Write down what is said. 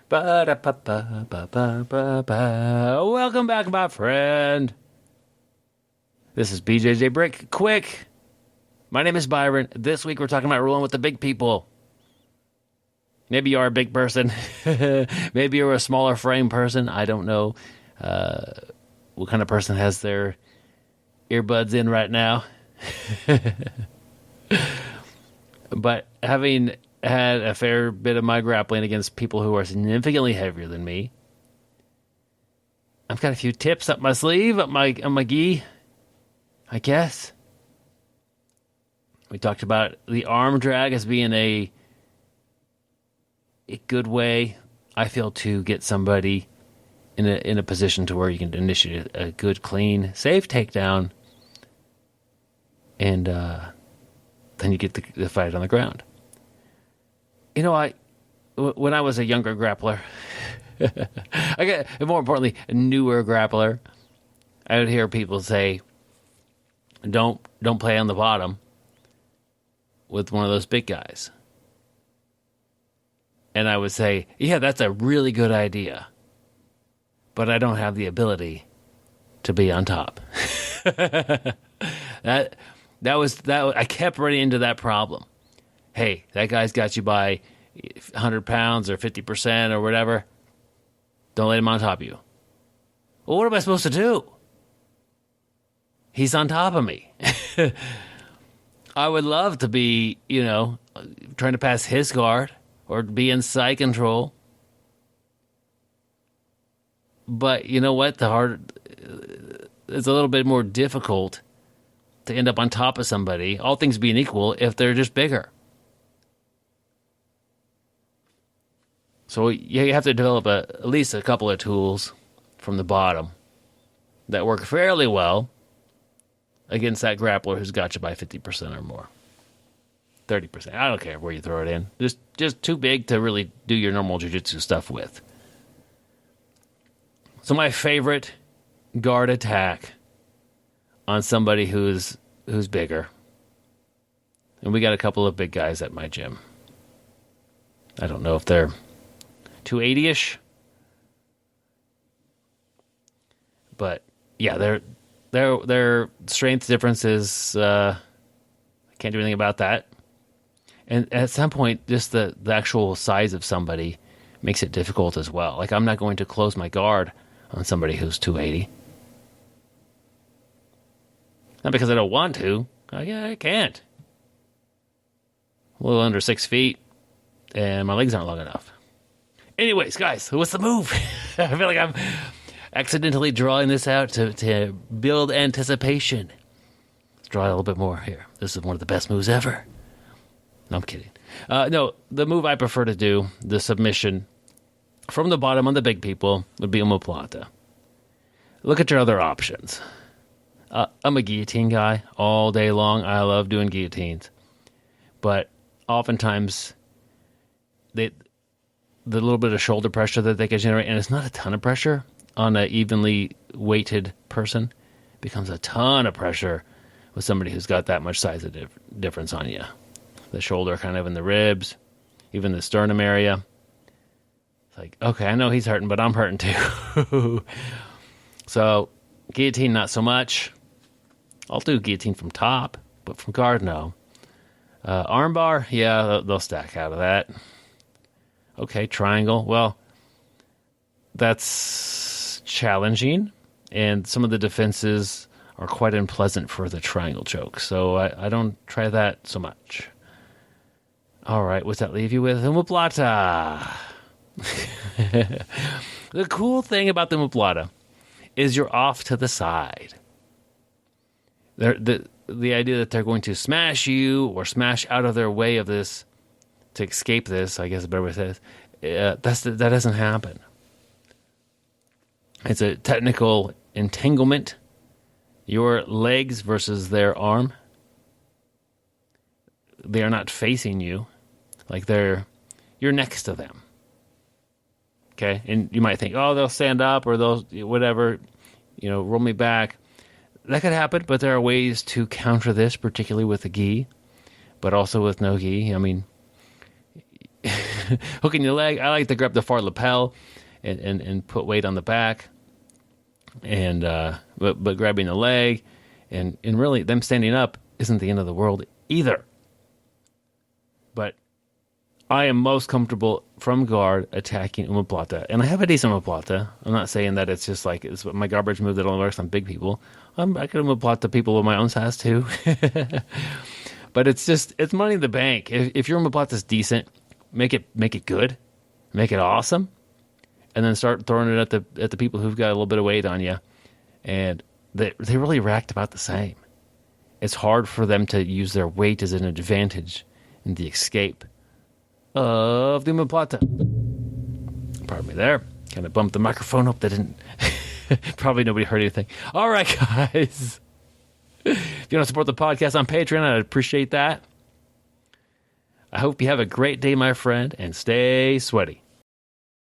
Ba-da-ba-ba-ba-ba-ba. Welcome back, my friend. This is Bjjbrick. Quick. My name is Byron. This week we're talking about rolling with the big people. Maybe you are a big person. Maybe you're a smaller frame person. I don't know what kind of person has their earbuds in right now. But having had a fair bit of my grappling against people who are significantly heavier than me, I've got a few tips up my sleeve, up my gi, I guess. We talked about the arm drag as being a good way, I feel, to get somebody in a position to where you can initiate a good, clean, safe takedown, and then you get the fight on the ground. You know, when I was a younger grappler, more importantly, a newer grappler, I would hear people say, "Don't play on the bottom with one of those big guys." And I would say, "Yeah, that's a really good idea, but I don't have the ability to be on top." That was I kept running into that problem. Hey, that guy's got you by 100 pounds or 50% or whatever. Don't let him on top of you. Well, what am I supposed to do? He's on top of me. I would love to be, trying to pass his guard or be in side control. But you know what? It's a little bit more difficult to end up on top of somebody, all things being equal, if they're just bigger. So you have to develop at least a couple of tools from the bottom that work fairly well against that grappler who's got you by 50% or more. 30%. I don't care where you throw it in. Just too big to really do your normal jiu-jitsu stuff with. So my favorite guard attack on somebody who's bigger. And we got a couple of big guys at my gym. I don't know if they're 280-ish. But yeah, their strength differences, I can't do anything about that. And at some point, just the actual size of somebody makes it difficult as well. Like, I'm not going to close my guard on somebody who's 280. Not because I don't want to. I can't. A little under 6 feet, and my legs aren't long enough. Anyways, guys, what's the move? I feel like I'm accidentally drawing this out to build anticipation. Let's draw it a little bit more here. This is one of the best moves ever. No, I'm kidding. No, the move I prefer to do, the submission from the bottom on the big people, would be Omoplata. Look at your other options. I'm a guillotine guy all day long. I love doing guillotines. But oftentimes, the little bit of shoulder pressure that they can generate, and it's not a ton of pressure on an evenly weighted person, becomes a ton of pressure with somebody who's got that much size of difference on you. The shoulder kind of in the ribs, even the sternum area. It's like, okay, I know he's hurting, but I'm hurting too. So, guillotine, not so much. I'll do guillotine from top, but from guard, no. Armbar, yeah, they'll stack out of that. Okay, triangle. Well, that's challenging, and some of the defenses are quite unpleasant for the triangle choke, so I don't try that so much. All right, what's that leave you with? Omoplata. The cool thing about the Omoplata is you're off to the side. The idea that they're going to smash you or smash out of their way of this to escape this, I guess a better way to say this, that doesn't happen. It's a technical entanglement. Your legs versus their arm. They are not facing you. Like you're next to them. Okay? And you might think, oh, they'll stand up or they'll, whatever, roll me back. That could happen, but there are ways to counter this, particularly with a gi, but also with no gi. I mean, hooking your leg. I like to grab the far lapel and put weight on the back, and but grabbing the leg, and really them standing up isn't the end of the world either. But I am most comfortable from guard attacking Omoplata, and I have a decent Omoplata. I'm not saying that it's just like it's my garbage move that only works on big people. I can Omoplata people of my own size too. But it's money in the bank. If your Omoplata is decent, make it good, make it awesome, and then start throwing it at the people who've got a little bit of weight on you, and they really react about the same. It's hard for them to use their weight as an advantage in the escape of the Omoplata. Pardon me there. Kind of bumped the microphone up. That didn't. Probably nobody heard anything. All right, guys. If you want to support the podcast on Patreon, I'd appreciate that. I hope you have a great day, my friend, and stay sweaty.